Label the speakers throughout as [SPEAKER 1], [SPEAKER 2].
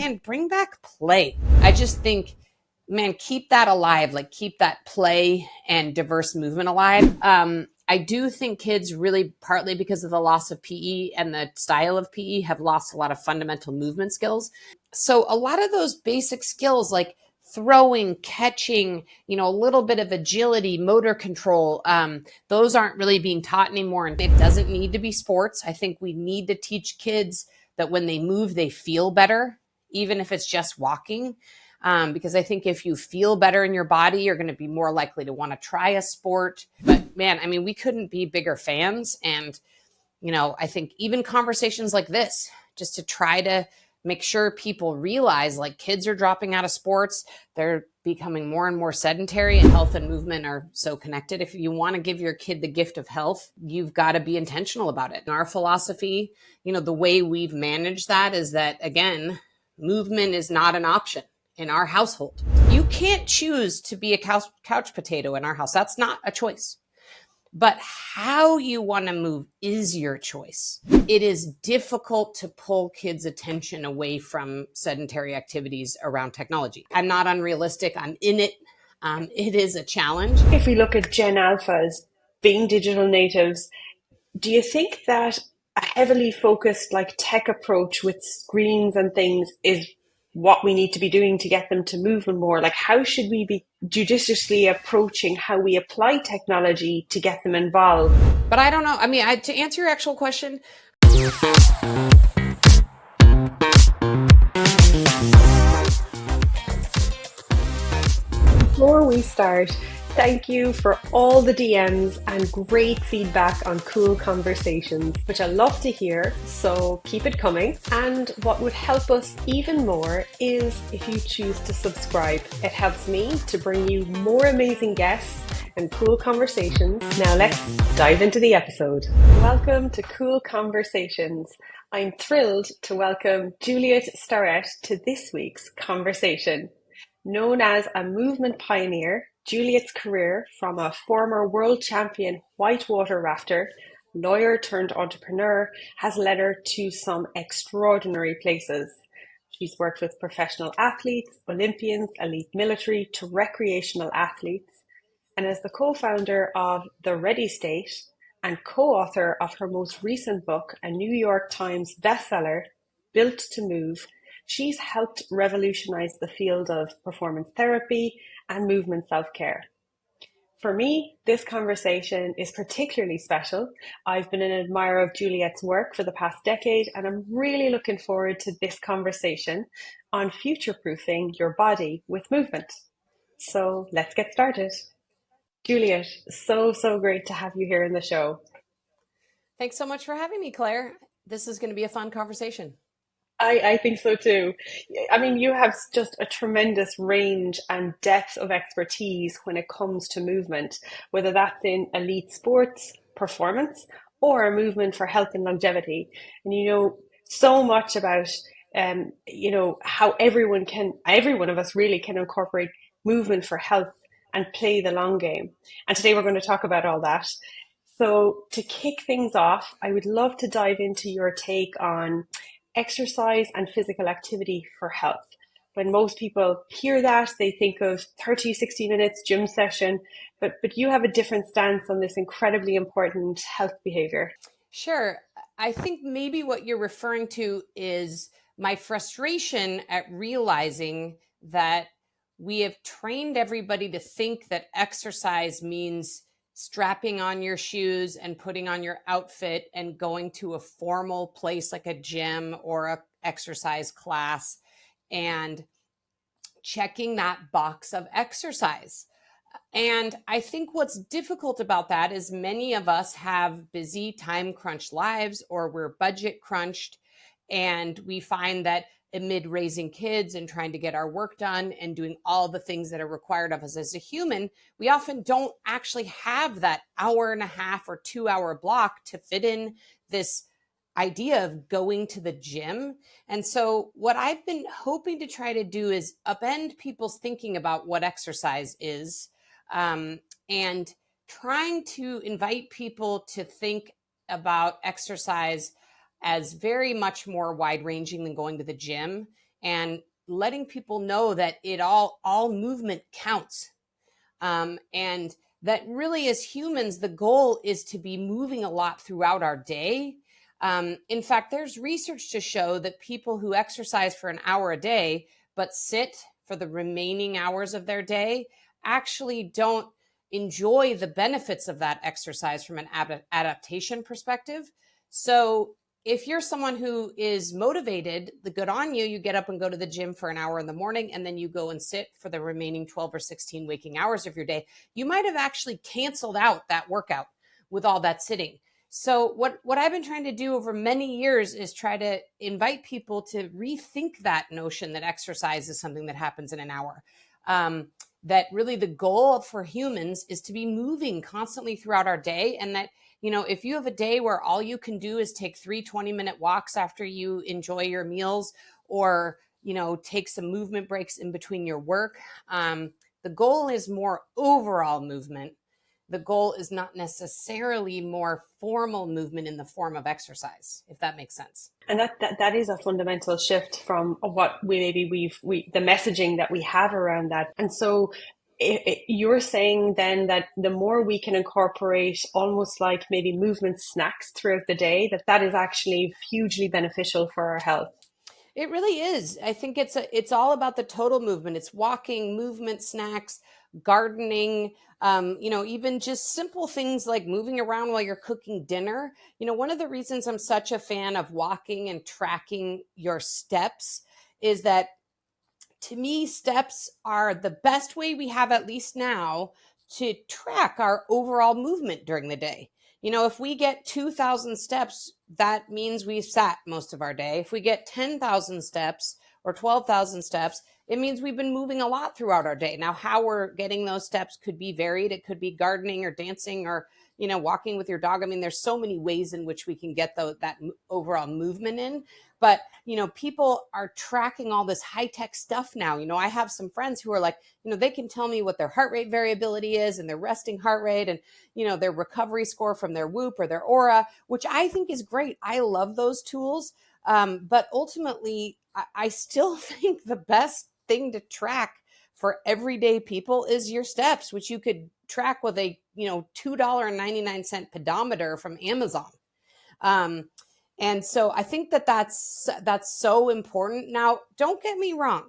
[SPEAKER 1] man, bring back play. I just think, man, keep that alive, like keep that play and diverse movement alive. I do think kids really, partly because of the loss of PE and the style of PE, have lost a lot of fundamental movement skills. So a lot of those basic skills like throwing, catching, a little bit of agility, motor control, those aren't really being taught anymore. And it doesn't need to be sports. I think we need to teach kids that when they move, they feel better, even if it's just walking. Because I think if you feel better in your body, you're going to be more likely to want to try a sport. But man, I mean, we couldn't be bigger fans. And, I think even conversations like this, just to try to make sure people realize like kids are dropping out of sports. They're becoming more and more sedentary, and health and movement are so connected. If you want to give your kid the gift of health, you've got to be intentional about it. In our philosophy, the way we've managed that is that, again, movement is not an option in our household. You can't choose to be a couch potato in our house. That's not a choice. But how you want to move is your choice. It is difficult to pull kids' attention away from sedentary activities around technology. I'm not unrealistic. I'm in it. It is a challenge.
[SPEAKER 2] If we look at Gen Alphas being digital natives, do you think that a heavily focused like tech approach with screens and things is what we need to be doing to get them to move more? Like, how should we be judiciously approaching how we apply technology to get them involved?
[SPEAKER 1] But I don't know. I mean, to answer your actual question,
[SPEAKER 2] before we start, thank you for all the DMs and great feedback on Kuul Conversations, which I love to hear, so keep it coming. And what would help us even more is if you choose to subscribe. It helps me to bring you more amazing guests and Kuul Conversations. Now let's dive into the episode. Welcome to Kuul Conversations. I'm thrilled to welcome Juliet Starrett to this week's conversation. Known as a movement pioneer, Juliet's career from a former world champion whitewater rafter, lawyer turned entrepreneur, has led her to some extraordinary places. She's worked with professional athletes, Olympians, elite military to recreational athletes, and as the co-founder of The Ready State and co-author of her most recent book, a New York Times bestseller, Built to Move, she's helped revolutionize the field of performance therapy and movement self-care. For me, this conversation is particularly special. I've been an admirer of Juliet's work for the past decade, and I'm really looking forward to this conversation on future-proofing your body with movement. So let's get started. Juliet, so great to have you here in the show.
[SPEAKER 1] Thanks so much for having me, Claire. This is going to be a fun conversation.
[SPEAKER 2] I think so too. I mean, you have just a tremendous range and depth of expertise when it comes to movement, whether that's in elite sports, performance, or movement for health and longevity. And you know so much about, how every one of us really can incorporate movement for health and play the long game. And today we're going to talk about all that. So to kick things off, I would love to dive into your take on exercise and physical activity for health. When most people hear that, they think of 30, 60 minutes gym session, but you have a different stance on this incredibly important health behavior.
[SPEAKER 1] Sure. I think maybe what you're referring to is my frustration at realizing that we have trained everybody to think that exercise means strapping on your shoes and putting on your outfit and going to a formal place like a gym or a exercise class and checking that box of exercise. And I think what's difficult about that is many of us have busy time crunched lives, or we're budget crunched, and we find that amid raising kids and trying to get our work done and doing all the things that are required of us as a human, we often don't actually have that hour and a half or 2 hour block to fit in this idea of going to the gym. And so what I've been hoping to try to do is upend people's thinking about what exercise is, and trying to invite people to think about exercise as very much more wide ranging than going to the gym, and letting people know that all movement counts. And that really, as humans, the goal is to be moving a lot throughout our day. In fact, there's research to show that people who exercise for an hour a day but sit for the remaining hours of their day actually don't enjoy the benefits of that exercise from an adaptation perspective. So if you're someone who is motivated, the good on you, you get up and go to the gym for an hour in the morning, and then you go and sit for the remaining 12 or 16 waking hours of your day, you might have actually canceled out that workout with all that sitting. So what I've been trying to do over many years is try to invite people to rethink that notion that exercise is something that happens in an hour. That really the goal for humans is to be moving constantly throughout our day, and that, if you have a day where all you can do is take 3 20-minute walks after you enjoy your meals, or, take some movement breaks in between your work, the goal is more overall movement. The goal is not necessarily more formal movement in the form of exercise, if that makes sense.
[SPEAKER 2] And that is a fundamental shift from what the messaging that we have around that. And so you're saying then that the more we can incorporate almost like maybe movement snacks throughout the day, that is actually hugely beneficial for our health.
[SPEAKER 1] It really is. I think it's all about the total movement. It's walking, movement, snacks, gardening, even just simple things like moving around while you're cooking dinner. One of the reasons I'm such a fan of walking and tracking your steps is that, to me, steps are the best way we have, at least now, to track our overall movement during the day. If we get 2,000 steps, that means we've sat most of our day. If we get 10,000 steps or 12,000 steps, it means we've been moving a lot throughout our day. Now, how we're getting those steps could be varied. It could be gardening or dancing or, walking with your dog. I mean, there's so many ways in which we can get that overall movement in. But, people are tracking all this high-tech stuff now. I have some friends who are like, they can tell me what their heart rate variability is and their resting heart rate and, their recovery score from their Whoop or their Aura, which I think is great. I love those tools. But ultimately, I still think the best thing to track for everyday people is your steps, which you could track with a, $2.99 pedometer from Amazon. And so I think that's so important. Now, don't get me wrong.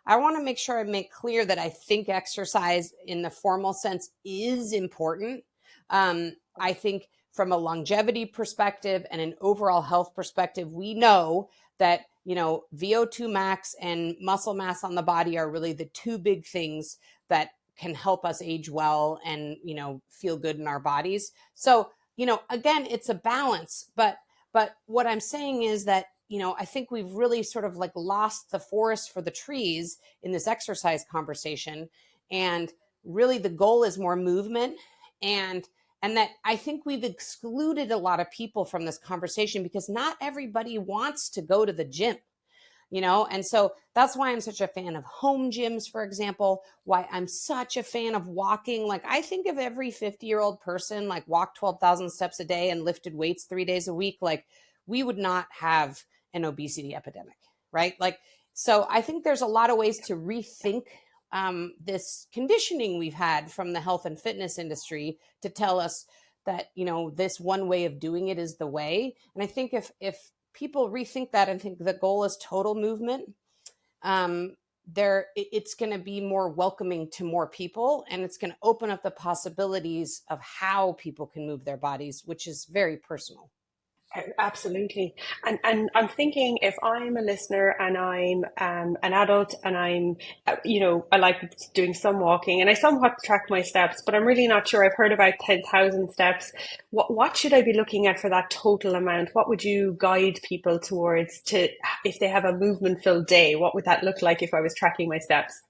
[SPEAKER 1] I want to make sure I make clear that I think exercise in the formal sense is important. I think from a longevity perspective and an overall health perspective, we know that, VO2 max and muscle mass on the body are really the two big things that can help us age well and, feel good in our bodies. So, again, it's a balance, but what I'm saying is that, I think we've really sort of like lost the forest for the trees in this exercise conversation. And really the goal is more movement, and that I think we've excluded a lot of people from this conversation because not everybody wants to go to the gym. And so that's why I'm such a fan of home gyms, for example, why I'm such a fan of walking. Like, I think if every 50-year-old person like walked 12,000 steps a day and lifted weights 3 days a week, like, we would not have an obesity epidemic, right? Like, so I think there's a lot of ways to rethink this conditioning we've had from the health and fitness industry to tell us that, this one way of doing it is the way. And I think if people rethink that and think the goal is total movement, it's going to be more welcoming to more people, and it's going to open up the possibilities of how people can move their bodies, which is very personal.
[SPEAKER 2] Absolutely. And I'm thinking, if I'm a listener and I'm an adult and I'm, I like doing some walking and I somewhat track my steps, but I'm really not sure. I've heard about 10,000 steps. What should I be looking at for that total amount? What would you guide people towards if they have a movement filled day? What would that look like if I was tracking my steps?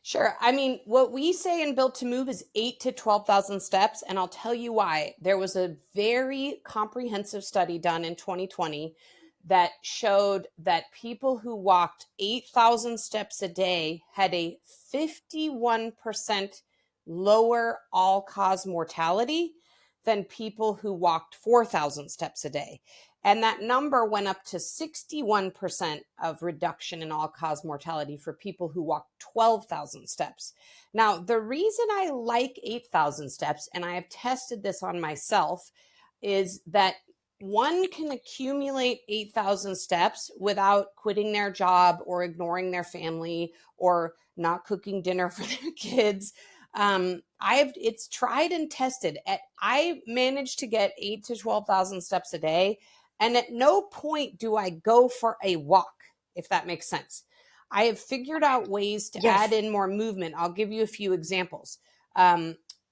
[SPEAKER 1] Sure. I mean, what we say in Built to Move is 8 to 12,000 steps. And I'll tell you why. There was a very comprehensive study done in 2020 that showed that people who walked 8,000 steps a day had a 51% lower all-cause mortality than people who walked 4,000 steps a day. And that number went up to 61% of reduction in all cause mortality for people who walk 12,000 steps. Now, the reason I like 8,000 steps, and I have tested this on myself, is that one can accumulate 8,000 steps without quitting their job or ignoring their family or not cooking dinner for their kids. It's tried and tested. I managed to get 8 to 12,000 steps a day, and at no point do I go for a walk, if that makes sense. I have figured out ways to
[SPEAKER 2] Yes.
[SPEAKER 1] add in more movement. I'll give you a few examples.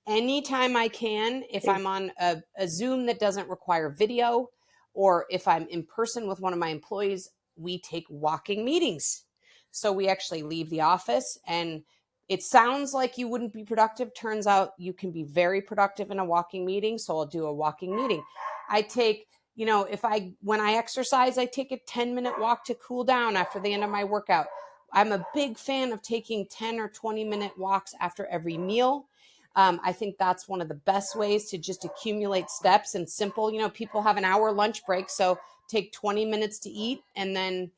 [SPEAKER 1] Anytime I can, if I'm on a Zoom that doesn't require video, or if I'm in person with one of my employees, we take walking meetings. So we actually leave the office, and it sounds like you wouldn't be productive. Turns out you can be very productive in a walking meeting. So I'll do a walking meeting. I take, when I exercise, I take a 10-minute walk to cool down after the end of my workout. I'm a big fan of taking 10 or 20-minute walks after every meal. I think that's one of the best ways to just accumulate steps and simple. People have an hour lunch break, so take 20 minutes to eat, and then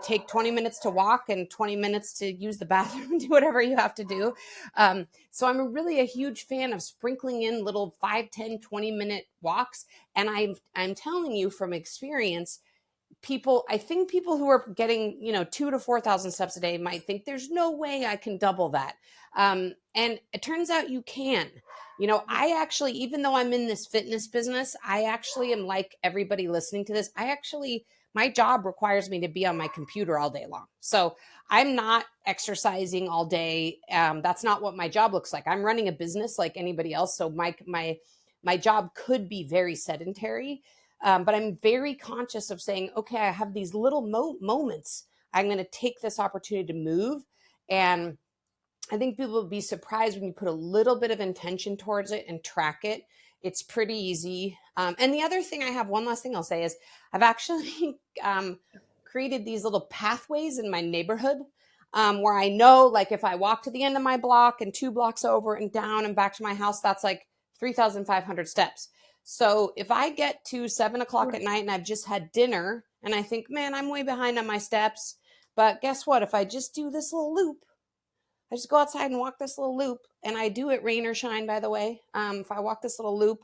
[SPEAKER 1] take 20 minutes to walk and 20 minutes to use the bathroom, do whatever you have to do. So I'm really a huge fan of sprinkling in little 5, 10, 20-minute walks. And I'm telling you from experience, I think people who are getting, 2 to 4,000 steps a day might think there's no way I can double that. And it turns out you can. I actually, even though I'm in this fitness business, I actually am like everybody listening to this. My job requires me to be on my computer all day long. So I'm not exercising all day. That's not what my job looks like. I'm running a business like anybody else. So my job could be very sedentary. But I'm very conscious of saying, okay, I have these little moments. I'm going to take this opportunity to move. And I think people will be surprised when you put a little bit of intention towards it and track it. It's pretty easy. And the other thing one last thing I'll say is I've actually created these little pathways in my neighborhood where I know, like, if I walk to the end of my block and 2 blocks over and down and back to my house, that's like 3,500 steps. So if I get to 7 o'clock at night and I've just had dinner and I think, man, I'm way behind on my steps. But guess what? If I just do this little loop, I just go outside and walk this little loop, and I do it rain or shine, by the way. If I walk this little loop,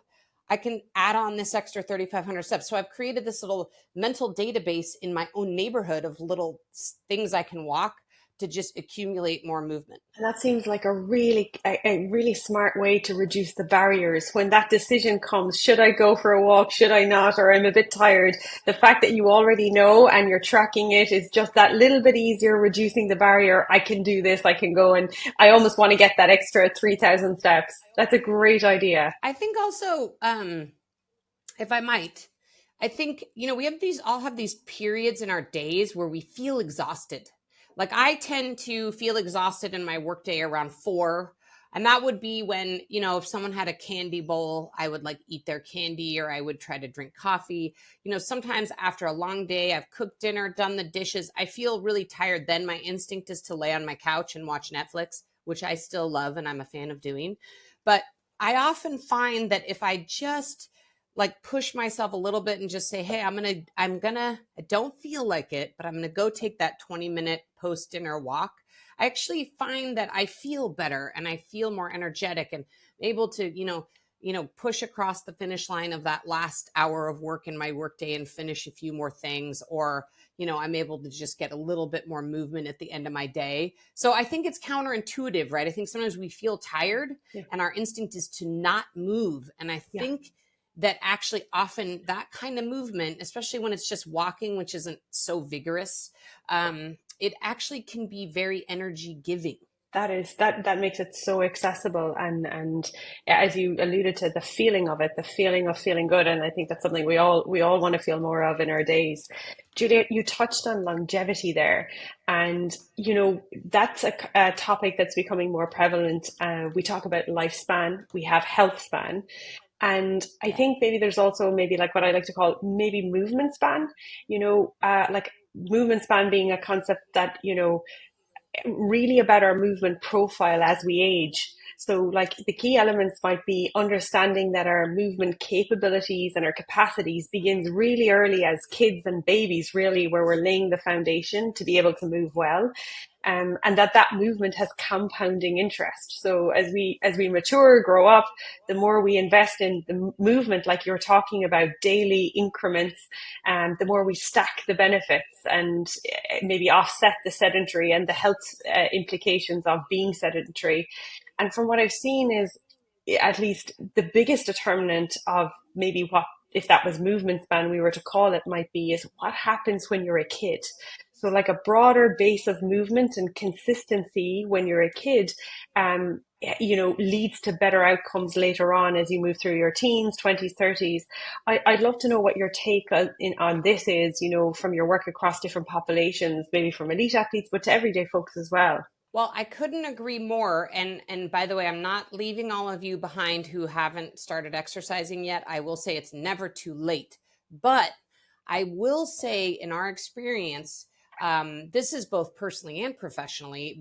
[SPEAKER 1] I can add on this extra 3,500 steps. So I've created this little mental database in my own neighborhood of little things I can walk to just accumulate more movement.
[SPEAKER 2] And that seems like a really smart way to reduce the barriers when that decision comes. Should I go for a walk? Should I not? Or I'm a bit tired. The fact that you already know and you're tracking it is just that little bit easier, reducing the barrier. I can do this. I can go, and I almost want to get that extra 3,000 steps. That's a great idea.
[SPEAKER 1] I think also, if I might, I think, we all have these periods in our days where we feel exhausted. Like, I tend to feel exhausted in my workday around 4. And that would be when, if someone had a candy bowl, I would like eat their candy, or I would try to drink coffee. Sometimes after a long day, I've cooked dinner, done the dishes, I feel really tired. Then my instinct is to lay on my couch and watch Netflix, which I still love and I'm a fan of doing. But I often find that if I just like push myself a little bit and just say, hey, I don't feel like it, but I'm going to go take that 20-minute post dinner walk. I actually find that I feel better and I feel more energetic and able to, push across the finish line of that last hour of work in my workday and finish a few more things, or, I'm able to just get a little bit more movement at the end of my day. So I think it's counterintuitive, right? I think sometimes we feel tired and our instinct is to not move. And I think that actually often that kind of movement, especially when it's just walking, which isn't so vigorous, it actually can be very energy giving.
[SPEAKER 2] That makes it so accessible, and as you alluded to, the feeling of it, the feeling of feeling good, and I think that's something we all want to feel more of in our days. Juliet, you touched on longevity there, and that's a topic that's becoming more prevalent. We talk about lifespan, we have health span, and I think maybe there's also maybe like what I like to call maybe movement span. Like movement span being a concept that really about our movement profile as we age. So, like, the key elements might be understanding that our movement capabilities and our capacities begins really early as kids and babies, really, where we're laying the foundation to be able to move well. And that movement has compounding interest. So as we mature, grow up, the more we invest in the movement, like you're talking about, daily increments, the more we stack the benefits and maybe offset the sedentary and the health implications of being sedentary. And from what I've seen is, at least the biggest determinant of maybe what, if that was movement span we were to call it, might be, is what happens when you're a kid. So like a broader base of movement and consistency when you're a kid, leads to better outcomes later on as you move through your teens, 20s, 30s. I'd love to know what your take on this is, from your work across different populations, maybe from elite athletes, but to everyday folks as well.
[SPEAKER 1] Well, I couldn't agree more. And by the way, I'm not leaving all of you behind who haven't started exercising yet. I will say it's never too late. But I will say, in our experience, this is both personally and professionally.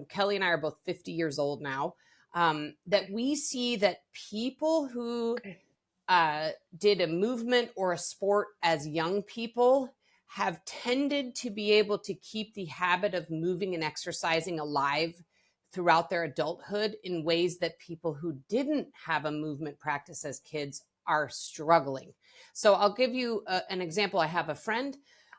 [SPEAKER 1] Kelly and I are both 50 years old now. That we see that people who did a movement or a sport as young people have tended to be able to keep the habit of moving and exercising alive throughout their adulthood in ways that people who didn't have a movement practice as kids are struggling. So I'll give you an example. I have a friend.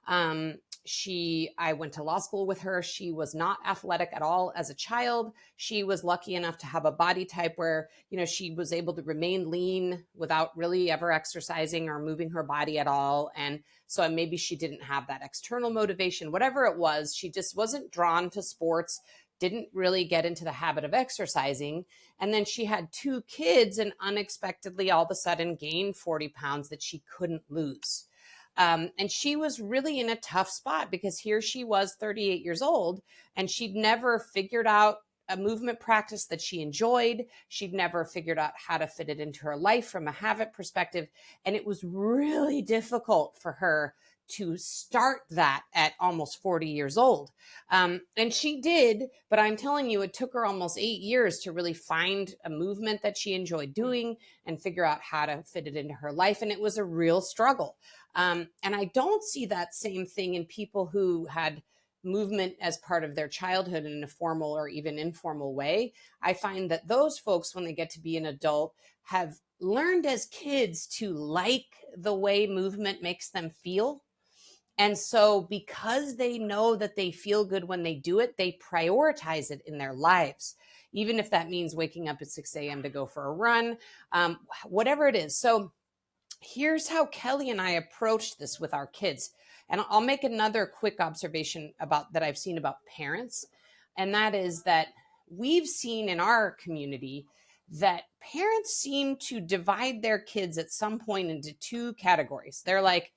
[SPEAKER 1] I went to law school with her. She was not athletic at all as a child. She was lucky enough to have a body type where, she was able to remain lean without really ever exercising or moving her body at all. And so maybe she didn't have that external motivation, whatever it was. She just wasn't drawn to sports, didn't really get into the habit of exercising. And then she had 2 kids and unexpectedly all of a sudden gained 40 pounds that she couldn't lose. And she was really in a tough spot because here she was 38 years old and she'd never figured out a movement practice that she enjoyed. She'd never figured out how to fit it into her life from a habit perspective. And it was really difficult for her to start that at almost 40 years old. And she did, but I'm telling you, it took her almost 8 years to really find a movement that she enjoyed doing and figure out how to fit it into her life. And it was a real struggle. And I don't see that same thing in people who had movement as part of their childhood in a formal or even informal way. I find that those folks, when they get to be an adult, have learned as kids to like the way movement makes them feel. And so because they know that they feel good when they do it, they prioritize it in their lives, even if that means waking up at 6 a.m. to go for a run, whatever it is. So here's how Kelly and I approached this with our kids. And I'll make another quick observation that I've seen about parents. And that is that we've seen in our community that parents seem to divide their kids at some point into 2 categories. They're like,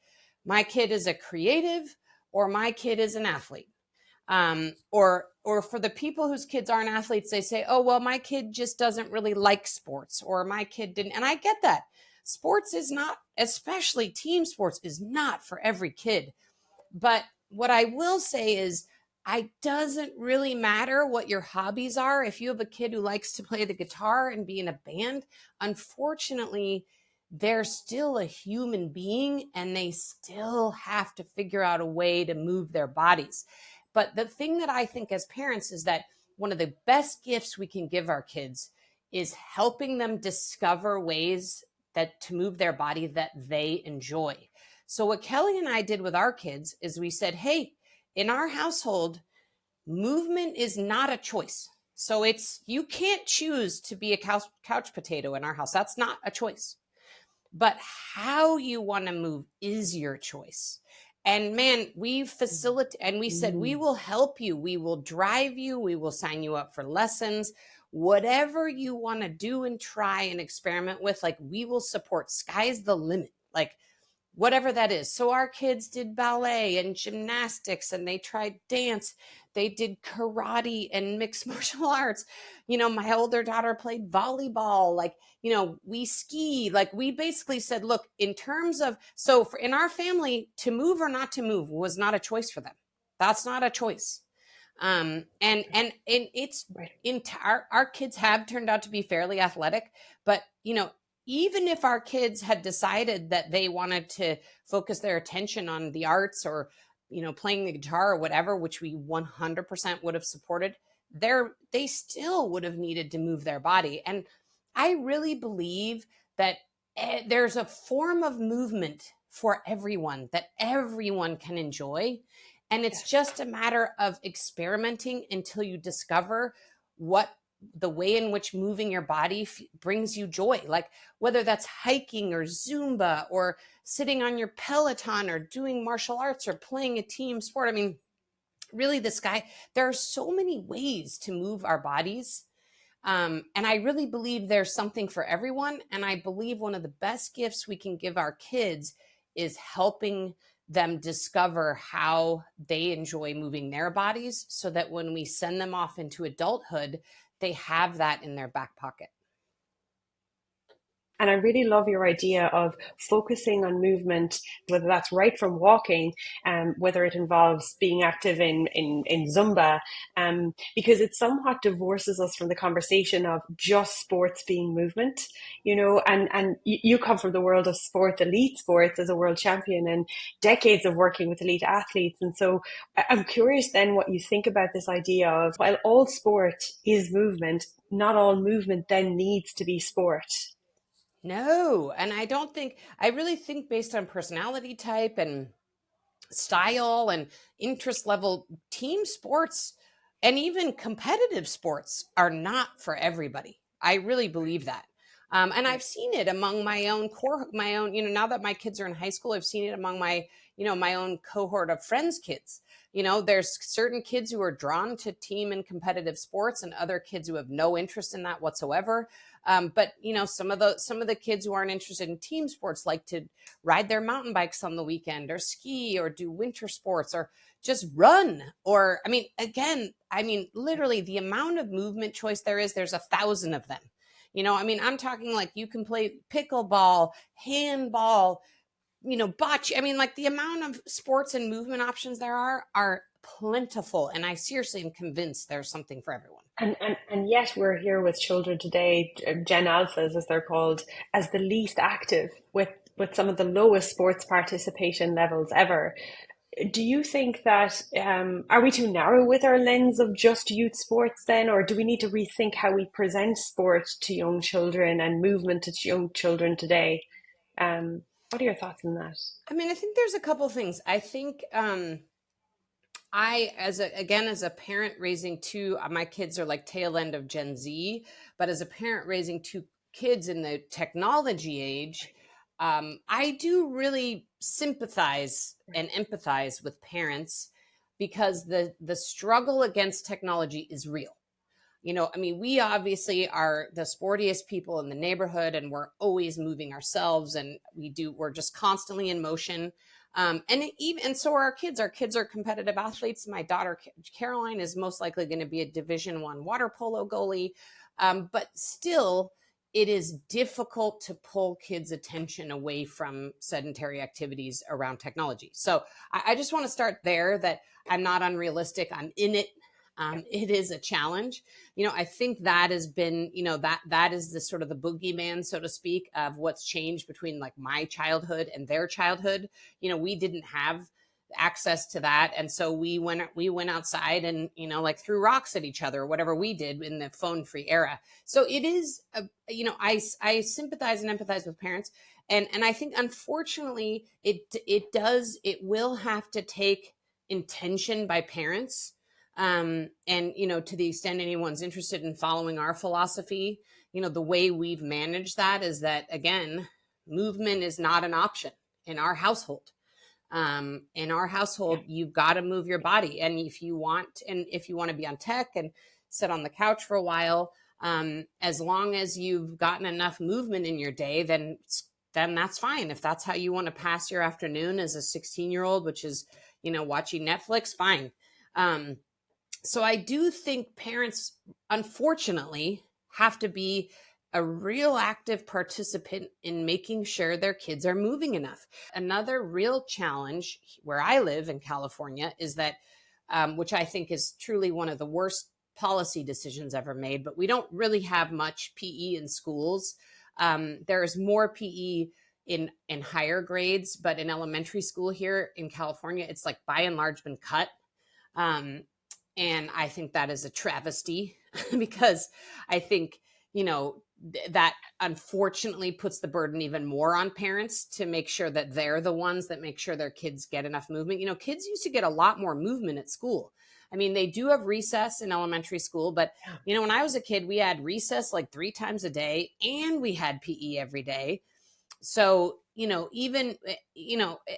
[SPEAKER 1] my kid is a creative or my kid is an athlete. Or for the people whose kids aren't athletes, they say, oh, well, my kid just doesn't really like sports, or my kid didn't. And I get that. Sports is not, especially team sports, is not for every kid. But what I will say is, it doesn't really matter what your hobbies are. If you have a kid who likes to play the guitar and be in a band, unfortunately, they're still a human being and they still have to figure out a way to move their bodies. But the thing that I think as parents is that one of the best gifts we can give our kids is helping them discover ways that to move their body that they enjoy. So what Kelly and I did with our kids is we said, hey, in our household, movement is not a choice. So you can't choose to be a couch potato in our house. That's not a choice. But how you want to move is your choice. And man, we facilitate, and we said, we will help you. We will drive you. We will sign you up for lessons. Whatever you want to do and try and experiment with, like, we will support. Sky's the limit. Like, whatever that is. So our kids did ballet and gymnastics, and they tried dance. They did karate and mixed martial arts. My older daughter played volleyball. Like, we ski. Like, we basically said, look, in terms of, in our family, to move or not to move was not a choice for them. That's not a choice. And it's
[SPEAKER 2] Right.
[SPEAKER 1] our kids have turned out to be fairly athletic, but even if our kids had decided that they wanted to focus their attention on the arts or playing the guitar or whatever, which we 100% would have supported, they still would have needed to move their body. And I really believe that there's a form of movement for everyone that everyone can enjoy. And it's
[SPEAKER 2] Yes.
[SPEAKER 1] just a matter of experimenting until you discover what the way in which moving your body brings you joy. Like whether that's hiking or Zumba or sitting on your Peloton or doing martial arts or playing a team sport. I mean, really, there are so many ways to move our bodies. And I really believe there's something for everyone. And I believe one of the best gifts we can give our kids is helping them discover how they enjoy moving their bodies so that when we send them off into adulthood, they have that in their back pocket.
[SPEAKER 2] And I really love your idea of focusing on movement, whether that's right from walking, whether it involves being active in Zumba, because it somewhat divorces us from the conversation of just sports being movement, and you come from the world of sport, elite sports as a world champion and decades of working with elite athletes. And so I'm curious then what you think about this idea of while all sport is movement, not all movement then needs to be sport.
[SPEAKER 1] No, and I really think based on personality type and style and interest level, team sports and even competitive sports are not for everybody. I really believe that. And I've seen it among my own, now that my kids are in high school, I've seen it among my own cohort of friends' kids. There's certain kids who are drawn to team and competitive sports and other kids who have no interest in that whatsoever. But some of the kids who aren't interested in team sports like to ride their mountain bikes on the weekend or ski or do winter sports or just run. Or, literally the amount of movement choice there's 1,000 of them. I'm talking like you can play pickleball, handball, bocce. Like the amount of sports and movement options there are plentiful. And I seriously am convinced there's something for everyone.
[SPEAKER 2] And yet we're here with children today, Gen Alphas as they're called, as the least active with some of the lowest sports participation levels ever. Do you think that are we too narrow with our lens of just youth sports then, or do we need to rethink how we present sport to young children and movement to young children today? What are your thoughts on that?
[SPEAKER 1] I think there's a couple things. I think as a parent raising two, my kids are like tail end of Gen Z, but as a parent raising two kids in the technology age, I do really sympathize and empathize with parents because the struggle against technology is real. We obviously are the sportiest people in the neighborhood and we're always moving ourselves and we're just constantly in motion. And so are our kids. Our kids are competitive athletes. My daughter, Caroline, is most likely going to be a Division I water polo goalie. But still, it is difficult to pull kids' attention away from sedentary activities around technology. So I just want to start there that I'm not unrealistic. I'm in it. It is a challenge. I think that has been, that is the sort of the boogeyman, so to speak, of what's changed between like my childhood and their childhood. We didn't have access to that. And so we went outside and, like threw rocks at each other or whatever we did in the phone free era. So it is, I sympathize and empathize with parents. And I think unfortunately it will have to take intention by parents. And, to the extent anyone's interested in following our philosophy, the way we've managed that is that, again, movement is not an option in our household. You've got to move your body. And if you want to be on tech and sit on the couch for a while, as long as you've gotten enough movement in your day, then that's fine. If that's how you want to pass your afternoon as a 16-year-old, which is, watching Netflix, fine. So I do think parents, unfortunately, have to be a real active participant in making sure their kids are moving enough. Another real challenge where I live in California is that which I think is truly one of the worst policy decisions ever made. But we don't really have much PE in schools. There is more PE in higher grades, but in elementary school here in California, it's like by and large been cut. And I think that is a travesty because I think, that unfortunately puts the burden even more on parents to make sure that they're the ones that make sure their kids get enough movement. Kids used to get a lot more movement at school. I mean, they do have recess in elementary school, but when I was a kid, we had recess like 3 times a day and we had PE every day. So, even,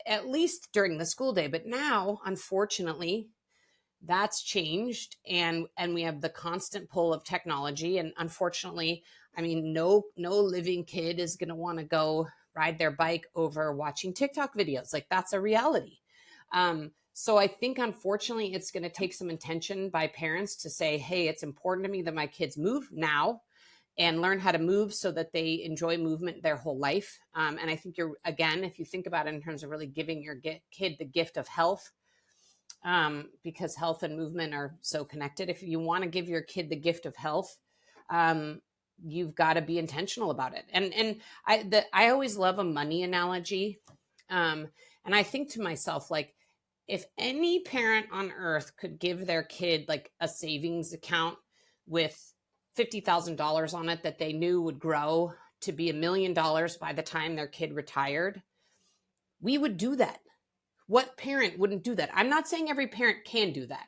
[SPEAKER 1] at least during the school day, but now, unfortunately, that's changed, and we have the constant pull of technology. And unfortunately, I mean, no living kid is going to want to go ride their bike over watching TikTok videos. Like, that's a reality. So I think, unfortunately, it's going to take some intention by parents to say, hey, it's important to me that my kids move now and learn how to move so that they enjoy movement their whole life. And I think if you think about it in terms of really giving your kid the gift of health, because health and movement are so connected. If you want to give your kid the gift of health, you've got to be intentional about it. And I always love a money analogy. And I think to myself, like, if any parent on earth could give their kid like a savings account with $50,000 on it that they knew would grow to be $1 million by the time their kid retired, we would do that. What parent wouldn't do that? I'm not saying every parent can do that,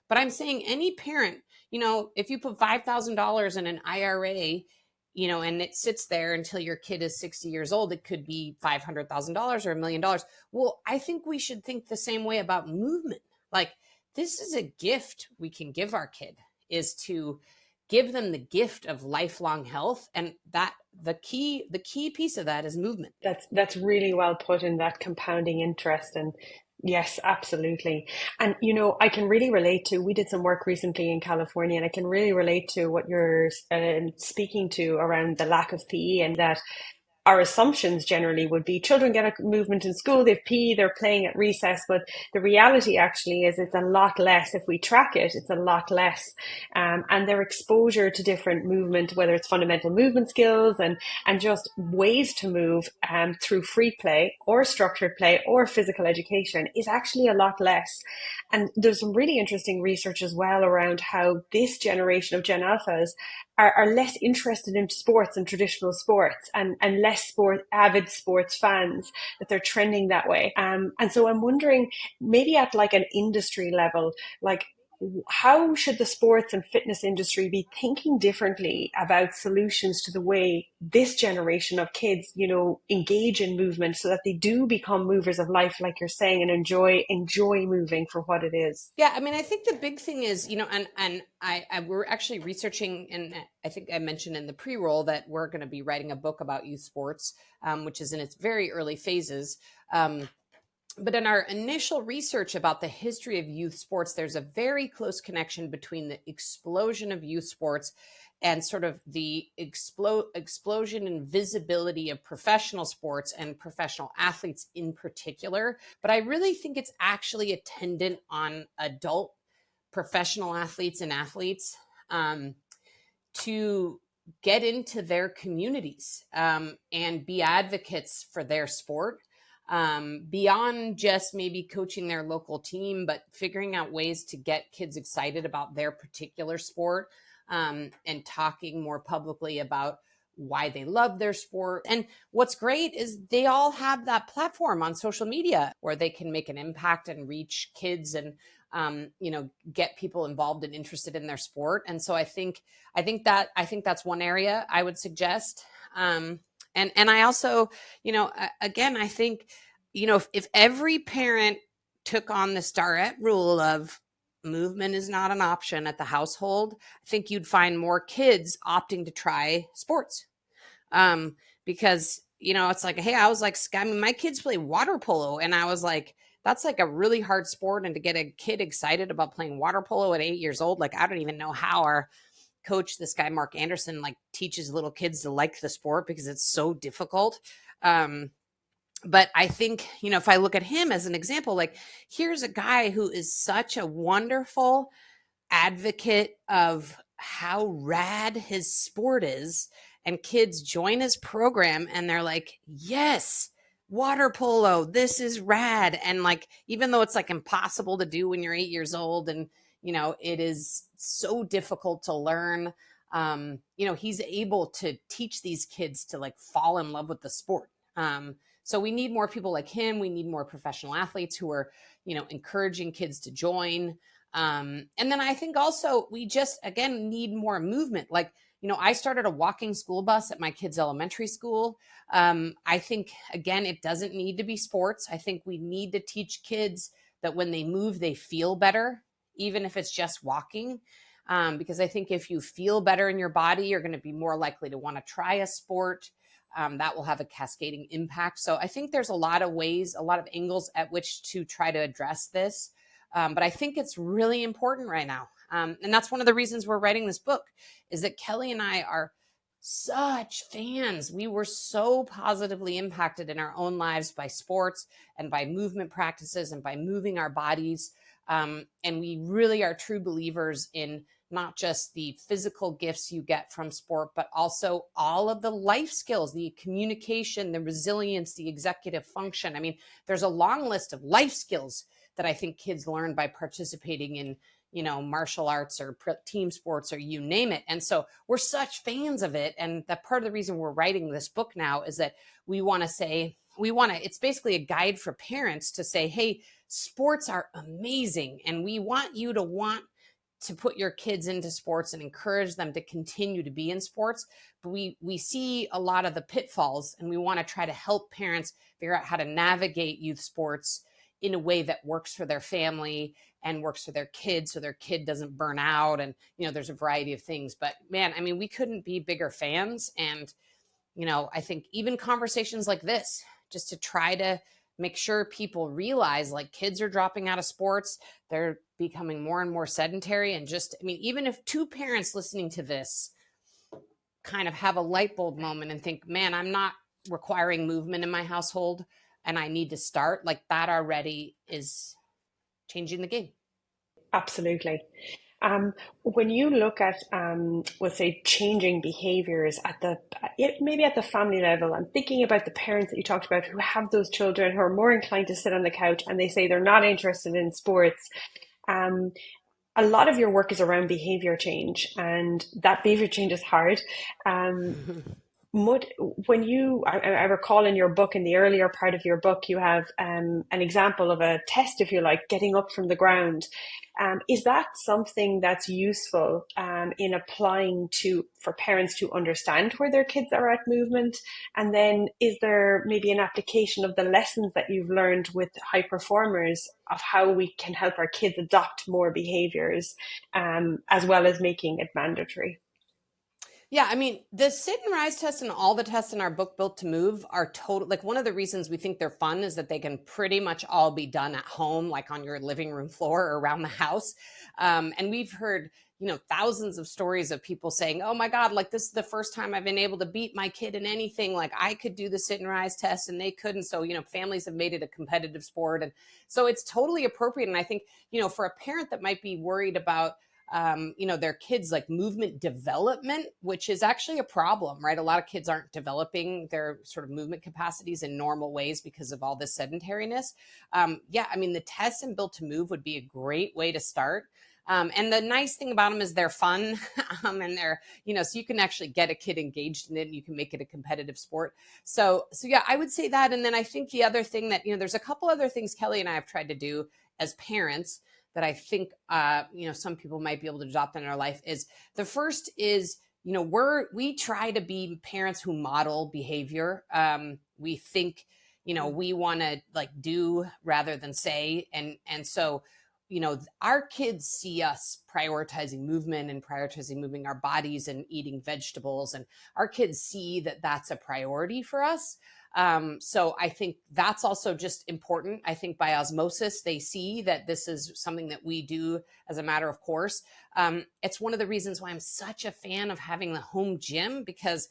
[SPEAKER 1] but I'm saying any parent, if you put $5,000 in an IRA, and it sits there until your kid is 60 years old, it could be $500,000 or $1 million. Well, I think we should think the same way about movement. Like, this is a gift we can give our kid, is to give them the gift of lifelong health. And that the key piece of that is movement.
[SPEAKER 2] That's really well put, in that compounding interest. And yes, absolutely. And I can really relate to, we did some work recently in California, and I can really relate to what you're speaking to around the lack of PE, and that our assumptions generally would be children get a movement in school, they've PE, they're playing at recess, but the reality actually is it's a lot less. If we track it, it's a lot less. And their exposure to different movement, whether it's fundamental movement skills and just ways to move through free play or structured play or physical education, is actually a lot less. And there's some really interesting research as well around how this generation of Gen Alphas are less interested in sports and traditional sports, and less avid sports fans, that they're trending that way. And so I'm wondering, maybe at like an industry level, like, how should the sports and fitness industry be thinking differently about solutions to the way this generation of kids, engage in movement, so that they do become movers of life, like you're saying, and enjoy moving for what it is?
[SPEAKER 1] Yeah, I mean, I think the big thing is, and we're actually researching, and I think I mentioned in the pre-roll that we're going to be writing a book about youth sports, which is in its very early phases. But in our initial research about the history of youth sports, there's a very close connection between the explosion of youth sports and sort of the explosion in visibility of professional sports and professional athletes in particular. But I really think it's actually attendant on adult professional athletes and athletes to get into their communities and be advocates for their sport. Beyond just maybe coaching their local team, but figuring out ways to get kids excited about their particular sport, and talking more publicly about why they love their sport. And what's great is they all have that platform on social media where they can make an impact and reach kids and get people involved and interested in their sport. And so I think that's one area I would suggest. And I also, again, I think, if every parent took on the Starrett rule of movement is not an option at the household, I think you'd find more kids opting to try sports. Because, it's like, hey, my kids play water polo, and I was like, that's like a really hard sport. And to get a kid excited about playing water polo at 8 years old, like, I don't even know how our coach, this guy, Mark Anderson, like, teaches little kids to like the sport, because it's so difficult. But I think, if I look at him as an example, like, here's a guy who is such a wonderful advocate of how rad his sport is, and kids join his program and they're like, yes, water polo, this is rad. And like, even though it's like impossible to do when you're 8 years old, and it is so difficult to learn, he's able to teach these kids to like fall in love with the sport. So we need more people like him. We need more professional athletes who are encouraging kids to join. And then I think also we just, again, need more movement. Like, I started a walking school bus at my kids' elementary school. I think, again, it doesn't need to be sports. I think we need to teach kids that when they move, they feel better, even if it's just walking. Because I think if you feel better in your body, you're going to be more likely to want to try a sport. That will have a cascading impact. So I think there's a lot of ways, a lot of angles at which to try to address this. But I think it's really important right now. And that's one of the reasons we're writing this book, is that Kelly and I are such fans. We were so positively impacted in our own lives by sports and by movement practices and by moving our bodies. And we really are true believers in not just the physical gifts you get from sport, but also all of the life skills, the communication, the resilience, the executive function. I mean, there's a long list of life skills that I think kids learn by participating in, martial arts or team sports or you name it. And so we're such fans of it. And that part of the reason we're writing this book now is that it's basically a guide for parents to say, hey, sports are amazing. And we want you to want to put your kids into sports and encourage them to continue to be in sports. But we see a lot of the pitfalls, and we want to try to help parents figure out how to navigate youth sports in a way that works for their family and works for their kid, so their kid doesn't burn out. And, there's a variety of things. But man, I mean, we couldn't be bigger fans. And, I think even conversations like this, just to try to make sure people realize, like, kids are dropping out of sports. They're becoming more and more sedentary. And just, I mean, even if two parents listening to this kind of have a light bulb moment and think, man, I'm not requiring movement in my household and I need to start, like, that already is changing the game.
[SPEAKER 2] Absolutely. When you look at, let's say, changing behaviors at maybe at the family level, I'm thinking about the parents that you talked about who have those children who are more inclined to sit on the couch and they say they're not interested in sports. A lot of your work is around behavior change, and that behavior change is hard. Um, I recall in your book, in the earlier part of your book, you have an example of a test, if you like, getting up from the ground. Is that something that's useful in applying for parents to understand where their kids are at movement? And then is there maybe an application of the lessons that you've learned with high performers of how we can help our kids adopt more behaviors, as well as making it mandatory?
[SPEAKER 1] Yeah, I mean, the sit and rise test and all the tests in our book, Built to Move, are total. Like, one of the reasons we think they're fun is that they can pretty much all be done at home, like on your living room floor or around the house. And we've heard, thousands of stories of people saying, oh my God, like, this is the first time I've been able to beat my kid in anything. Like, I could do the sit and rise test and they couldn't. So, families have made it a competitive sport. And so it's totally appropriate. And I think, for a parent that might be worried about, their kids' like movement development, which is actually a problem, right? A lot of kids aren't developing their sort of movement capacities in normal ways because of all this sedentariness. Yeah, I mean, the tests and Built to Move would be a great way to start. And the nice thing about them is they're fun, and they're, so you can actually get a kid engaged in it and you can make it a competitive sport. So yeah, I would say that. And then I think the other thing that, there's a couple other things Kelly and I have tried to do as parents that I think, some people might be able to adopt in our life. Is the first is, we try to be parents who model behavior. We think, we want to like do rather than say. And so, our kids see us prioritizing movement and prioritizing moving our bodies and eating vegetables. And our kids see that that's a priority for us. So I think that's also just important. I think by osmosis, they see that this is something that we do as a matter of course. It's one of the reasons why I'm such a fan of having the home gym, because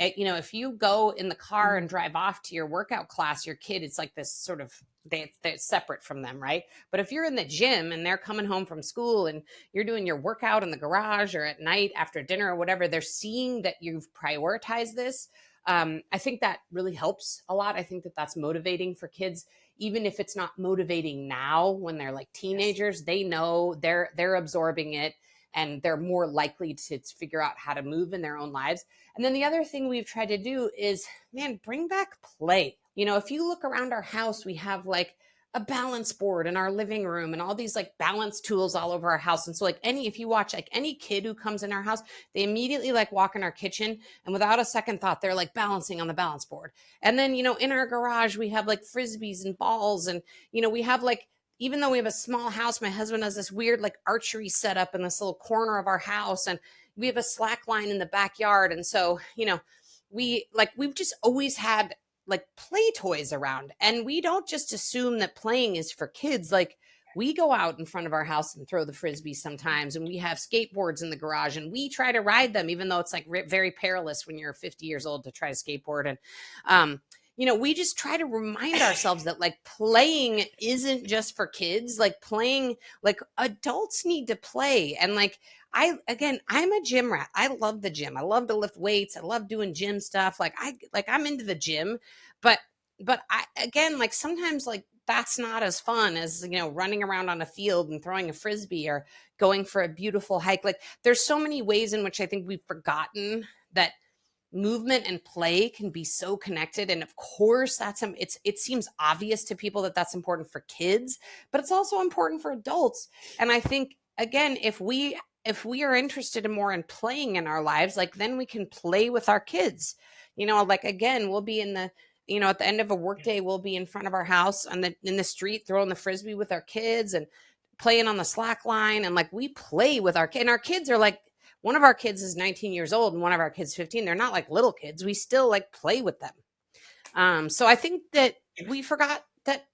[SPEAKER 1] If you go in the car and drive off to your workout class, your kid, it's like this sort of, they're separate from them, right? But if you're in the gym and they're coming home from school and you're doing your workout in the garage or at night after dinner or whatever, they're seeing that you've prioritized this. I think that really helps a lot. I think that that's motivating for kids, even if it's not motivating now when they're like teenagers. They know they're absorbing it, and they're more likely to figure out how to move in their own lives. And then the other thing we've tried to do is, man, bring back play. If you look around our house, we have like a balance board in our living room and all these like balance tools all over our house. And so if you watch like any kid who comes in our house, they immediately like walk in our kitchen and without a second thought, they're like balancing on the balance board. And then, in our garage, we have like frisbees and balls. And, we have like, even though we have a small house, my husband has this weird like archery setup in this little corner of our house. And we have a slack line in the backyard. And so, we've just always had like play toys around, and we don't just assume that playing is for kids. Like, we go out in front of our house and throw the frisbee sometimes, and we have skateboards in the garage and we try to ride them, even though it's like very perilous when you're 50 years old to try to skateboard. And, we just try to remind ourselves that like playing isn't just for kids. Like playing, like adults need to play. And like, I'm a gym rat. I love the gym. I love to lift weights. I love doing gym stuff. I'm into the gym, but like sometimes like that's not as fun as, running around on a field and throwing a frisbee or going for a beautiful hike. Like there's so many ways in which I think we've forgotten that movement and play can be so connected. And of course it seems obvious to people that that's important for kids, but it's also important for adults. And I think, again, if we are interested in more in playing in our lives, like then we can play with our kids. Again, we'll be in the, at the end of a workday, we'll be in front of our house in the street, throwing the frisbee with our kids and playing on the slack line. And like, we play with our kids, and our kids are like, one of our kids is 19 years old and one of our kids 15. They're not like little kids. We still like play with them. So I think that we forgot that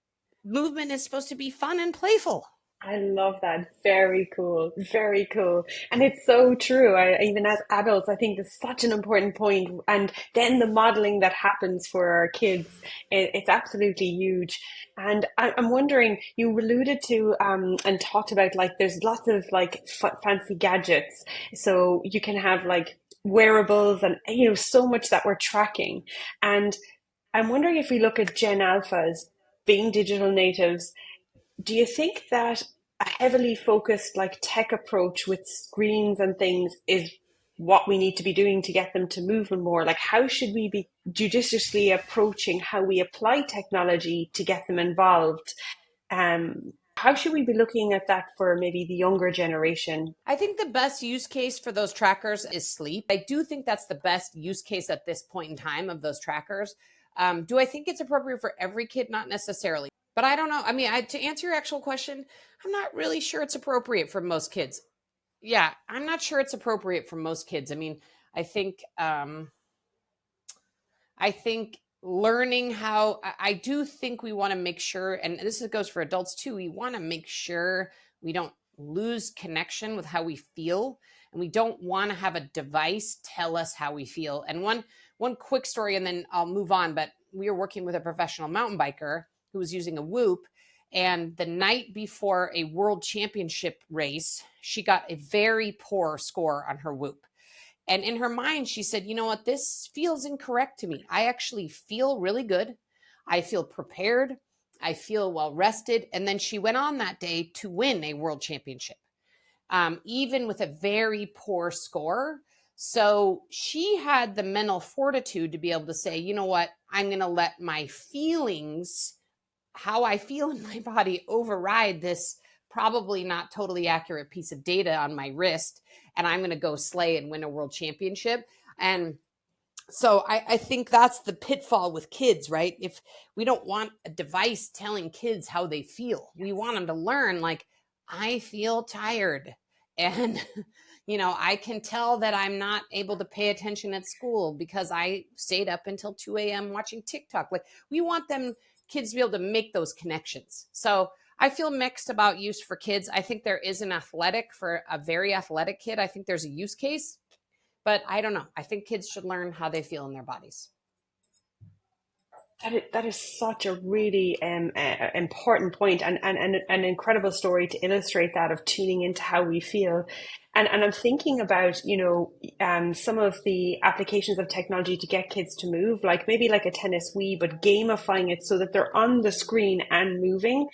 [SPEAKER 1] movement is supposed to be fun and playful.
[SPEAKER 2] I love that. Very cool. Very cool. And it's so true. Even as adults, I think that's such an important point. And then the modeling that happens for our kids, it's absolutely huge. And I'm wondering, you alluded to and talked about like there's lots of like fancy gadgets. So you can have like wearables and, so much that we're tracking. And I'm wondering if we look at Gen Alphas being digital natives, do you think that a heavily focused like tech approach with screens and things is what we need to be doing to get them to move more? Like, how should we be judiciously approaching how we apply technology to get them involved? How should we be looking at that for maybe the younger generation?
[SPEAKER 1] I think the best use case for those trackers is sleep. I do think that's the best use case at this point in time of those trackers. Do I think it's appropriate for every kid? Not necessarily. But I don't know. I mean, to answer your actual question, I'm not really sure it's appropriate for most kids. Yeah, I'm not sure it's appropriate for most kids. I mean, I think learning how, I do think we want to make sure, and this goes for adults too, we want to make sure we don't lose connection with how we feel, and we don't want to have a device tell us how we feel. And one quick story, and then I'll move on, but we were working with a professional mountain biker who was using a Whoop. And the night before a world championship race, she got a very poor score on her Whoop. And in her mind, she said, you know what, this feels incorrect to me. I actually feel really good. I feel prepared. I feel well rested. And then she went on that day to win a world championship, even with a very poor score. So she had the mental fortitude to be able to say, you know what, I'm going to let my feelings, how I feel in my body, override this probably not totally accurate piece of data on my wrist, and I'm going to go slay and win a world championship. And so I think that's the pitfall with kids, right? If we don't want a device telling kids how they feel, we want them to learn, like, I feel tired, and I can tell that I'm not able to pay attention at school because I stayed up until 2 a.m. watching TikTok. Like, we want kids to be able to make those connections. So I feel mixed about use for kids. I think there is an athletic, for a very athletic kid, I think there's a use case. But I don't know. I think kids should learn how they feel in their bodies.
[SPEAKER 2] That is such a really important point, and an incredible story to illustrate that, of tuning into how we feel. And I'm thinking about, some of the applications of technology to get kids to move, like maybe like a tennis Wii, but gamifying it so that they're on the screen and moving.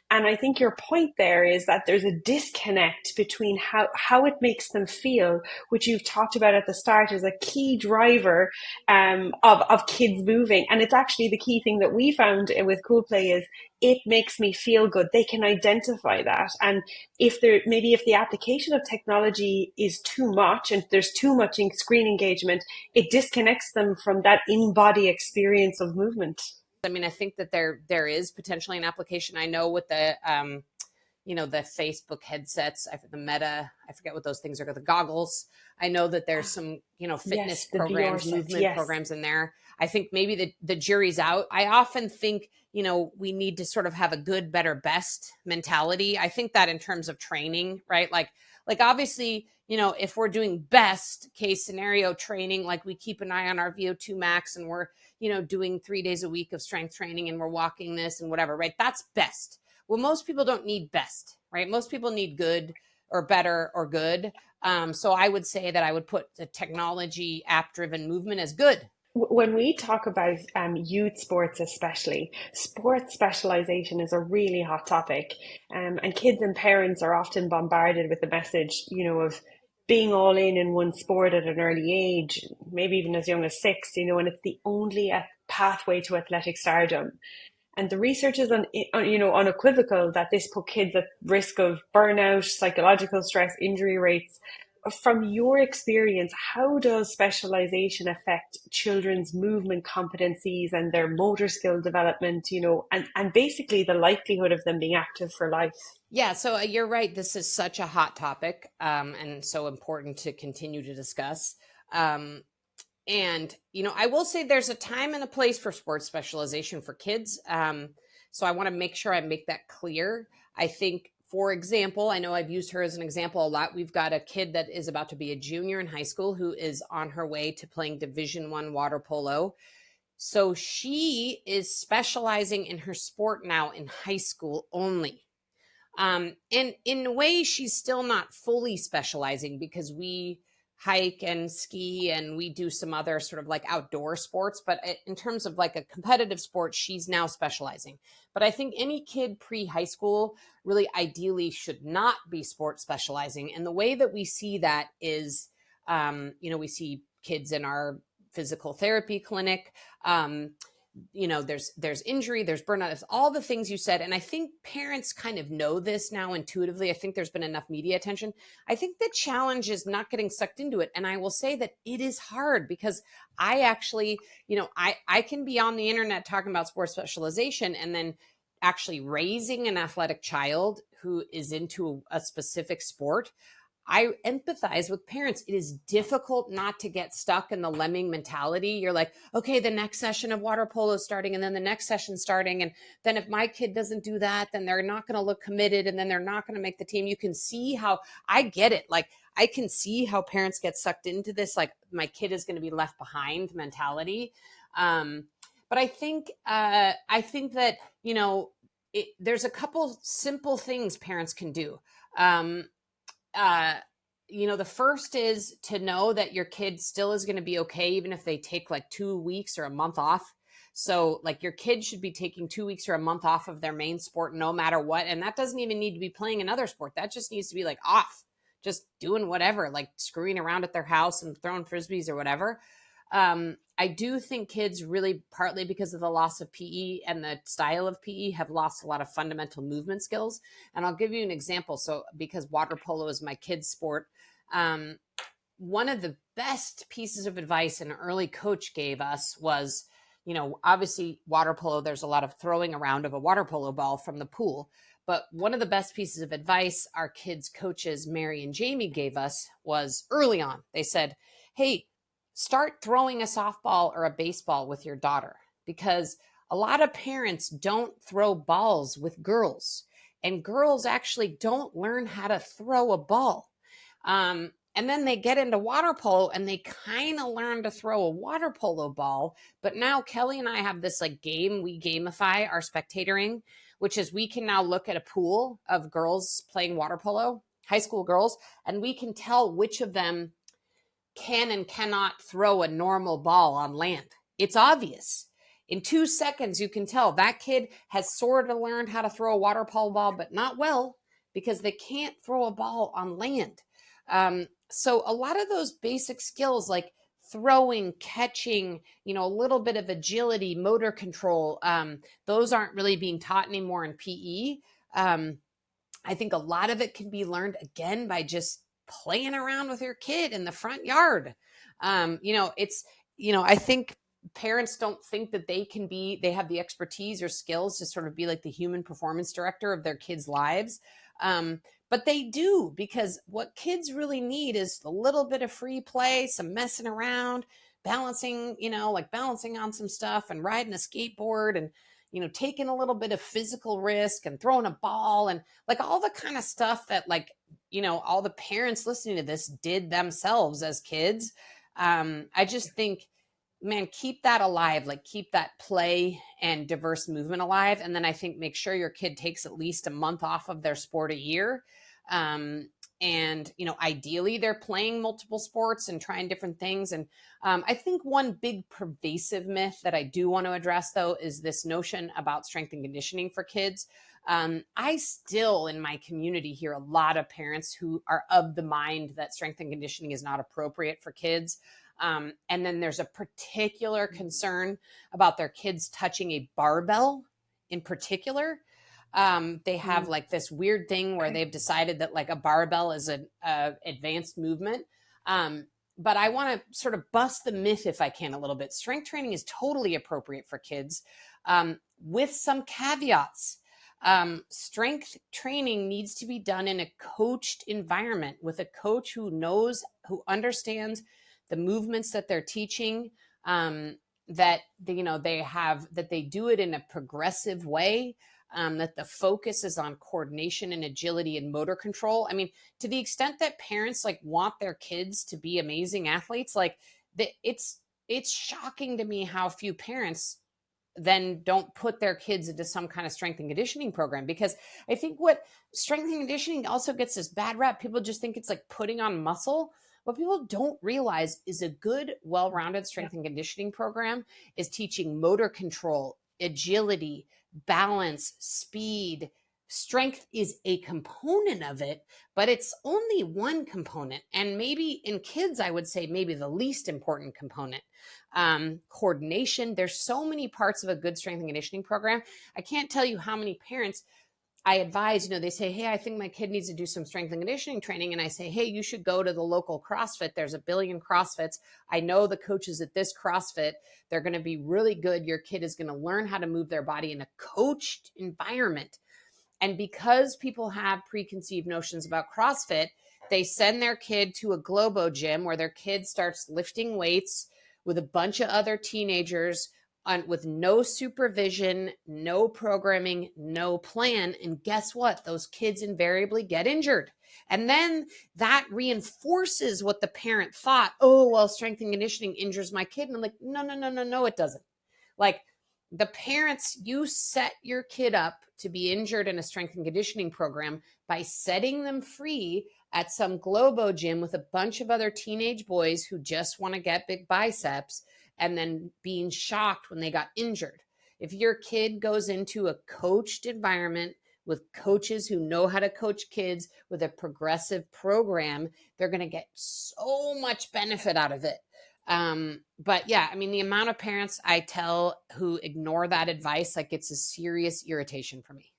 [SPEAKER 2] And I think your point there is that there's a disconnect between how it makes them feel, which you've talked about at the start as a key driver of kids moving. And it's actually the key thing that we found with Cool Play is it makes me feel good. They can identify that. And if the application of technology is too much and there's too much screen engagement, it disconnects them from that in-body experience of movement.
[SPEAKER 1] I mean, I think that there is potentially an application. I know with the the Facebook headsets, the Meta, I forget what those things are, the goggles. I know that there's some, fitness
[SPEAKER 2] Yes, the
[SPEAKER 1] programs,
[SPEAKER 2] VR sets,
[SPEAKER 1] movement
[SPEAKER 2] yes.
[SPEAKER 1] programs in there. I think maybe the jury's out. I often think, we need to sort of have a good, better, best mentality. I think that in terms of training, right? Like obviously, if we're doing best case scenario training, like we keep an eye on our VO2 max and we're, doing 3 days a week of strength training and we're walking this and whatever, right? That's best. Well, most people don't need best, right? Most people need good or better or good. So I would say that I would put the technology app-driven movement as good.
[SPEAKER 2] When we talk about youth sports, especially, sports specialization is a really hot topic. And kids and parents are often bombarded with the message, of being all in one sport at an early age, maybe even as young as 6, and it's the only pathway to athletic stardom. And the research is unequivocal that this put kids at risk of burnout, psychological stress, injury rates. From your experience, how does specialization affect children's movement competencies and their motor skill development, and basically the likelihood of them being active for life?
[SPEAKER 1] Yeah, so you're right. This is such a hot topic, and so important to continue to discuss. And, I will say there's a time and a place for sports specialization for kids. So I want to make sure I make that clear. I think, for example, I know I've used her as an example a lot. We've got a kid that is about to be a junior in high school who is on her way to playing Division I water polo. So she is specializing in her sport now in high school only. And in a way, she's still not fully specializing because we hike and ski and we do some other sort of like outdoor sports. But in terms of like a competitive sport, she's now specializing. But I think any kid pre-high school really ideally should not be sport specializing. And the way that we see that is, we see kids in our physical therapy clinic. There's injury, there's burnout, there's all the things you said. And I think parents kind of know this now intuitively. I think there's been enough media attention. I think the challenge is not getting sucked into it. And I will say that it is hard because I actually, I can be on the internet talking about sports specialization and then actually raising an athletic child who is into a specific sport. I empathize with parents. It is difficult not to get stuck in the lemming mentality. You're like, okay, the next session of water polo is starting and then the next session starting. And then if my kid doesn't do that, then they're not going to look committed and then they're not going to make the team. You can see how I get it. Like I can see how parents get sucked into this, like my kid is going to be left behind mentality. But I think that, there's a couple simple things parents can do. The first is to know that your kid still is going to be okay, even if they take like 2 weeks or a month off. So like your kid should be taking 2 weeks or a month off of their main sport, no matter what. And that doesn't even need to be playing another sport. That just needs to be like off, just doing whatever, like screwing around at their house and throwing Frisbees or whatever. I do think kids really, partly because of the loss of PE and the style of PE, have lost a lot of fundamental movement skills. And I'll give you an example. So because water polo is my kid's sport, one of the best pieces of advice an early coach gave us was, obviously water polo, there's a lot of throwing around of a water polo ball from the pool. But one of the best pieces of advice our kids' coaches, Mary and Jamie, gave us was early on. They said, hey, start throwing a softball or a baseball with your daughter, because a lot of parents don't throw balls with girls, and girls actually don't learn how to throw a ball. And then they get into water polo and they kind of learn to throw a water polo ball. But now Kelly and I have this like game, we gamify our spectatoring, which is we can now look at a pool of girls playing water polo, high school girls, and we can tell which of them can and cannot throw a normal ball on land. It's obvious. In 2 seconds, you can tell that kid has sort of learned how to throw a water polo ball, but not well, because they can't throw a ball on land. So a lot of those basic skills like throwing, catching, a little bit of agility, motor control, those aren't really being taught anymore in PE. I think a lot of it can be learned again by just playing around with your kid in the front yard. I think parents don't think that they have the expertise or skills to sort of be like the human performance director of their kids' lives. But they do, because what kids really need is a little bit of free play, some messing around, balancing on some stuff and riding a skateboard and, taking a little bit of physical risk and throwing a ball and like all the kind of stuff that all the parents listening to this did themselves as kids. I just think, man, keep that alive, like keep that play and diverse movement alive. And then I think make sure your kid takes at least a month off of their sport a year. And, ideally they're playing multiple sports and trying different things. And I think one big pervasive myth that I do want to address, though, is this notion about strength and conditioning for kids. I still, in my community, hear a lot of parents who are of the mind that strength and conditioning is not appropriate for kids. And then there's a particular concern about their kids touching a barbell in particular. They have like this weird thing where they've decided that like a barbell is an advanced movement. But I want to sort of bust the myth if I can a little bit. Strength training is totally appropriate for kids, with some caveats. Strength training needs to be done in a coached environment with a coach who understands the movements that they're teaching, that they do it in a progressive way. That the focus is on coordination and agility and motor control. I mean, to the extent that parents like want their kids to be amazing athletes, like it's shocking to me how few parents then don't put their kids into some kind of strength and conditioning program. Because I think what strength and conditioning also gets this bad rap. People just think it's like putting on muscle. What people don't realize is a good, well-rounded strength and conditioning program is teaching motor control, agility, balance, speed. Strength is a component of it, but it's only one component. And maybe in kids, I would say maybe the least important component. Coordination. There's so many parts of a good strength and conditioning program. I can't tell you how many parents I advise, they say, hey, I think my kid needs to do some strength and conditioning training. And I say, hey, you should go to the local CrossFit. There's a billion CrossFits. I know the coaches at this CrossFit. They're going to be really good. Your kid is going to learn how to move their body in a coached environment. And because people have preconceived notions about CrossFit, they send their kid to a Globo gym where their kid starts lifting weights with a bunch of other teenagers with no supervision, no programming, no plan. And guess what? Those kids invariably get injured. And then that reinforces what the parent thought. Oh, well, strength and conditioning injures my kid. And I'm like, no, it doesn't. Like the parents, you set your kid up to be injured in a strength and conditioning program by setting them free at some Globo gym with a bunch of other teenage boys who just want to get big biceps, and then being shocked when they got injured. If your kid goes into a coached environment with coaches who know how to coach kids with a progressive program, they're going to get so much benefit out of it. But yeah, I mean, the amount of parents I tell who ignore that advice, like it's a serious irritation for me.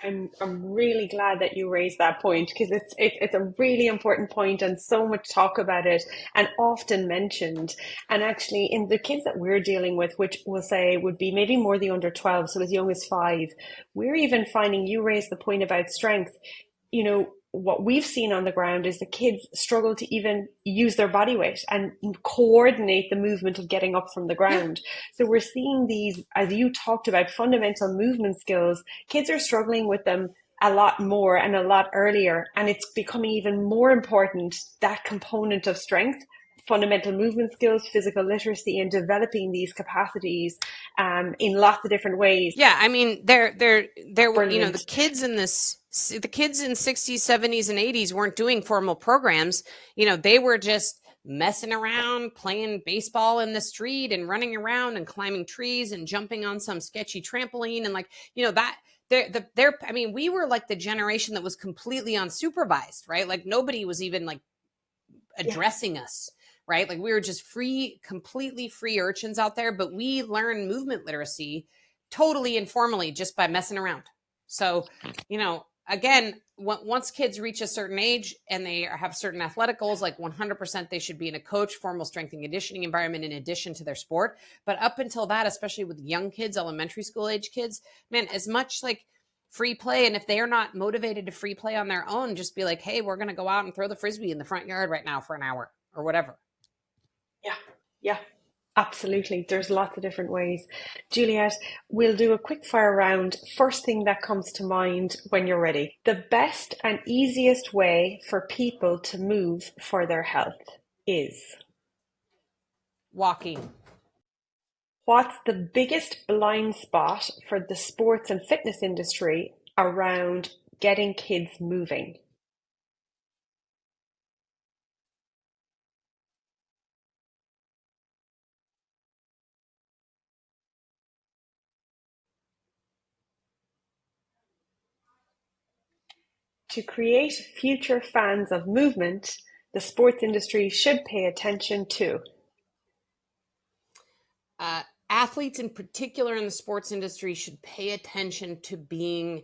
[SPEAKER 2] I'm really glad that you raised that point, because it's a really important point and so much talk about it and often mentioned. And actually in the kids that we're dealing with, which we'll say would be maybe more the under 12, so as young as 5, we're even finding, you raised the point about strength, what we've seen on the ground is the kids struggle to even use their body weight and coordinate the movement of getting up from the ground. So we're seeing these, as you talked about, fundamental movement skills. Kids are struggling with them a lot more and a lot earlier. And it's becoming even more important, that component of strength, fundamental movement skills, physical literacy, and developing these capacities in lots of different ways.
[SPEAKER 1] Yeah, I mean, they're
[SPEAKER 2] Brilliant.
[SPEAKER 1] the kids in 60s, 70s, and 80s weren't doing formal programs. They were just messing around, playing baseball in the street and running around and climbing trees and jumping on some sketchy trampoline and that. I mean, we were like the generation that was completely unsupervised, right? Like nobody was even like addressing us, right? Like we were just completely free urchins out there, but we learned movement literacy totally informally just by messing around. So, again, once kids reach a certain age and they have certain athletic goals, like 100% they should be in a coach, formal strength and conditioning environment in addition to their sport. But up until that, especially with young kids, elementary school age kids, man, as much like free play. And if they are not motivated to free play on their own, just be like, hey, we're going to go out and throw the Frisbee in the front yard right now for an hour or whatever.
[SPEAKER 2] Yeah, absolutely. There's lots of different ways. Juliet, we'll do a quick fire round. First thing that comes to mind when you're ready. The best and easiest way for people to move for their health is?
[SPEAKER 1] Walking.
[SPEAKER 2] What's the biggest blind spot for the sports and fitness industry around getting kids moving? To create future fans of movement, the sports industry should pay attention to?
[SPEAKER 1] Athletes in particular in the sports industry should pay attention to being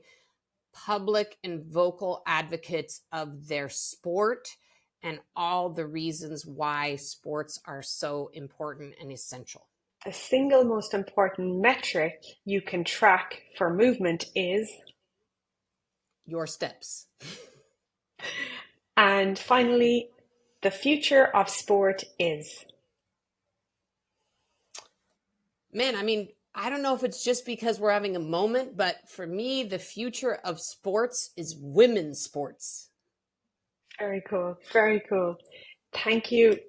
[SPEAKER 1] public and vocal advocates of their sport and all the reasons why sports are so important and essential.
[SPEAKER 2] The single most important metric you can track for movement is?
[SPEAKER 1] Your steps.
[SPEAKER 2] And finally, the future of sport is?
[SPEAKER 1] Man, I mean, I don't know if it's just because we're having a moment, but for me, the future of sports is women's sports.
[SPEAKER 2] Very cool. Very cool. Thank you,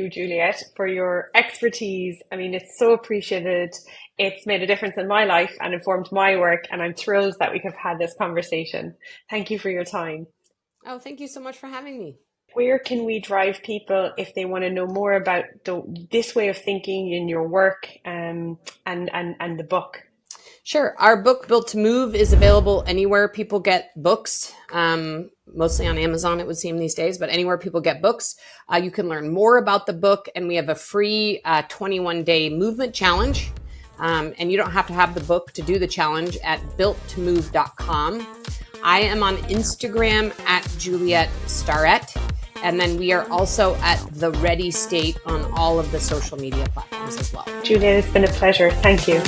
[SPEAKER 2] Juliet, for your expertise. I mean, it's so appreciated. It's made a difference in my life and informed my work, and I'm thrilled that we have had this conversation. Thank you for your time.
[SPEAKER 1] Oh, thank you so much for having me.
[SPEAKER 2] Where can we drive people if they want to know more about this way of thinking in your work and the book?
[SPEAKER 1] Sure. Our book, Built to Move, is available anywhere people get books, mostly on Amazon, it would seem these days, but anywhere people get books. You can learn more about the book, and we have a free 21-day movement challenge. And you don't have to have the book to do the challenge at builttomove.com. I am on Instagram at Juliet Starrett. And then we are also at The Ready State on all of the social media platforms as well.
[SPEAKER 2] Juliet, it's been a pleasure. Thank you.